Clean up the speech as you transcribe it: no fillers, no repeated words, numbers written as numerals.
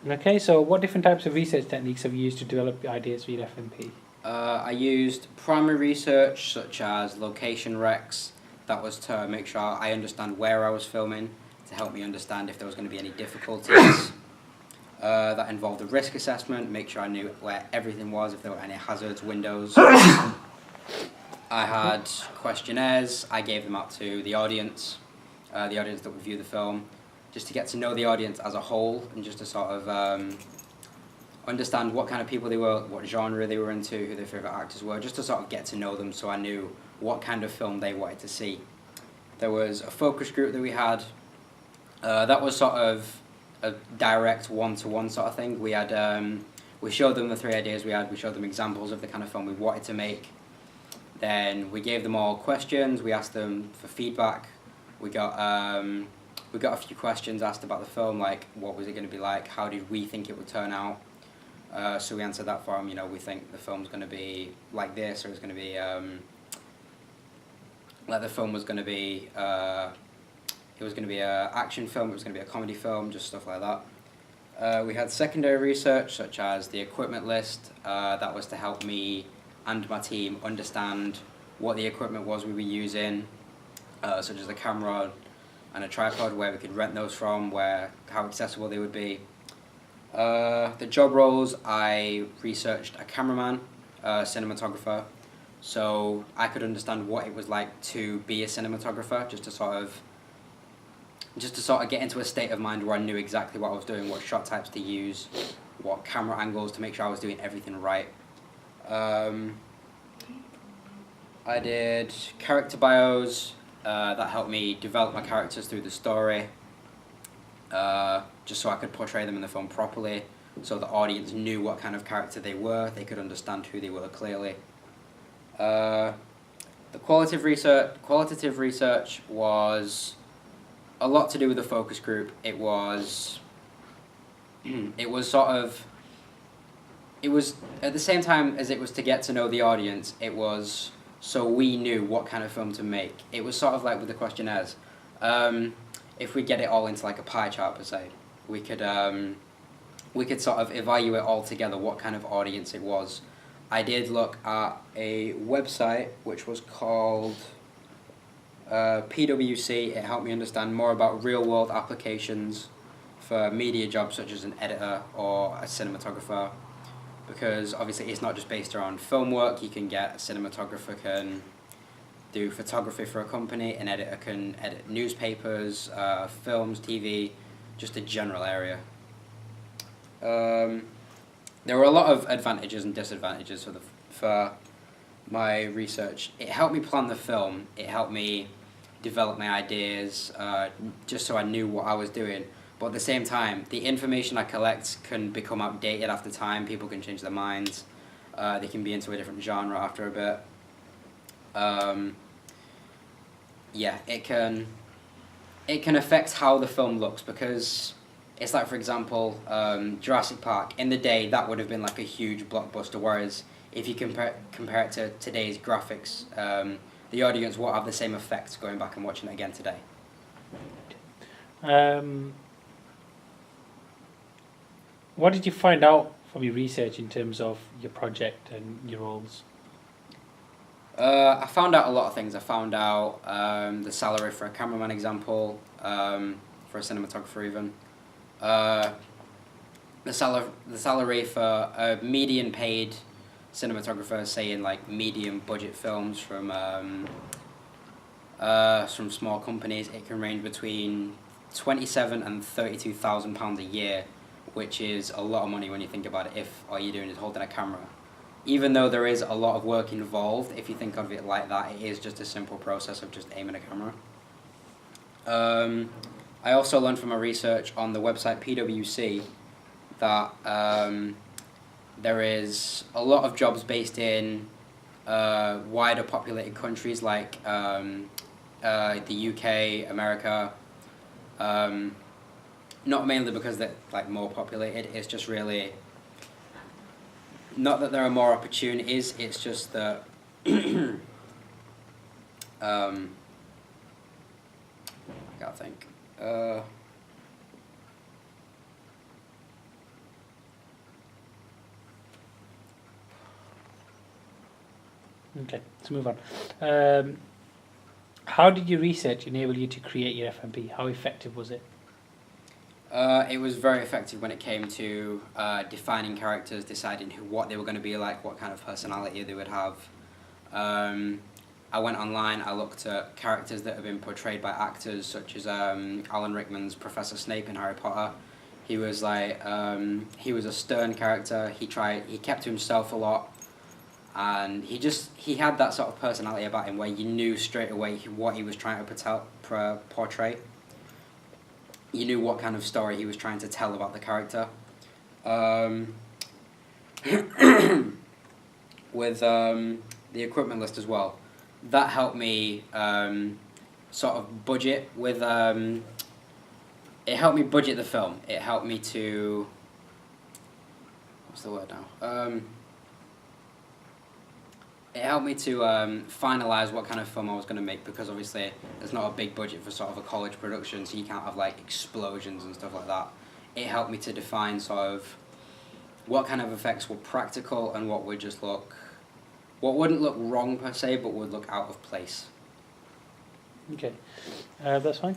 Okay, so what different types of research techniques have you used to develop ideas for your FMP? I used primary research such as location recs. That was to make sure I understand where I was filming, to help me understand if there was going to be any difficulties. That involved a risk assessment, make sure I knew where everything was, if there were any hazards, windows. I had questionnaires. I gave them out to the audience that would view the film, just to get to know the audience as a whole and just to sort of understand what kind of people they were, what genre they were into, who their favourite actors were, just to sort of get to know them so I knew what kind of film they wanted to see. There was a focus group that we had. That was sort of a direct one-to-one sort of thing. We had we showed them the 3 ideas we had. We showed them examples of the kind of film we wanted to make. Then we gave them all questions. We asked them for feedback. We got a few questions asked about the film, like what was it going to be like? How did we think it would turn out? So we answered that for them. You know, we think the film's going to be like this, or it's going to be like the film was going to be. It was going to be an action film, it was going to be a comedy film, just stuff like that. We had secondary research, such as the equipment list. That was to help me and my team understand what the equipment was we were using, such as a camera and a tripod, where we could rent those from, how accessible they would be. The job roles, I researched a cameraman, a cinematographer, so I could understand what it was like to be a cinematographer, just to sort of get into a state of mind where I knew exactly what I was doing, what shot types to use, what camera angles, to make sure I was doing everything right. I did character bios. That helped me develop my characters through the story, just so I could portray them in the film properly, so the audience knew what kind of character they were, they could understand who they were clearly. The qualitative research was a lot to do with the focus group. It was at the same time as it was to get to know the audience, it was so we knew what kind of film to make. It was sort of like with the questionnaires. If we get it all into like a pie chart per se, we could sort of evaluate all together what kind of audience it was. I did look at a website which was called PwC. It helped me understand more about real-world applications for media jobs such as an editor or a cinematographer, because obviously it's not just based around film work. You can get a cinematographer can do photography for a company, an editor can edit newspapers, films, TV, just a general area. There were a lot of advantages and disadvantages for my research. It helped me plan the film. It helped me develop my ideas, just so I knew what I was doing. But at the same time, the information I collect can become outdated after time. People can change their minds. They can be into a different genre after a bit. Yeah, it can affect how the film looks, because it's like, for example, Jurassic Park. In the day, that would have been like a huge blockbuster, whereas if you compare it to today's graphics, the audience won't have the same effect going back and watching it again today. What did you find out from your research in terms of your project and your roles? I found out a lot of things. I found out the salary for a cameraman, example, for a cinematographer even. The salary for a median paid cinematographer, say in like medium budget films from small companies, it can range between £27,000 and £32,000 a year, which is a lot of money when you think about it, if all you're doing is holding a camera. Even though there is a lot of work involved, if you think of it like that, it is just a simple process of just aiming a camera. I also learned from my research on the website PwC that there is a lot of jobs based in wider populated countries like the UK, America. Not mainly because they're like more populated, it's just really not that there are more opportunities, it's just that I gotta think. Okay, let's move on. How did your research enable you to create your FMP? How effective was it? It was very effective when it came to defining characters, deciding what they were going to be like, what kind of personality they would have. I went online, I looked at characters that have been portrayed by actors such as Alan Rickman's Professor Snape in Harry Potter. He was like, he was a stern character, he kept to himself a lot, and he had that sort of personality about him where you knew straight away what he was trying to portray. You knew what kind of story he was trying to tell about the character. With the equipment list as well, that helped me sort of budget with. It helped me budget the film. It helped me to. What's the word now? It helped me to finalise what kind of film I was going to make, because obviously there's not a big budget for sort of a college production, so you can't have like explosions and stuff like that. It helped me to define sort of what kind of effects were practical and what wouldn't look wrong per se, but would look out of place. Okay, that's fine.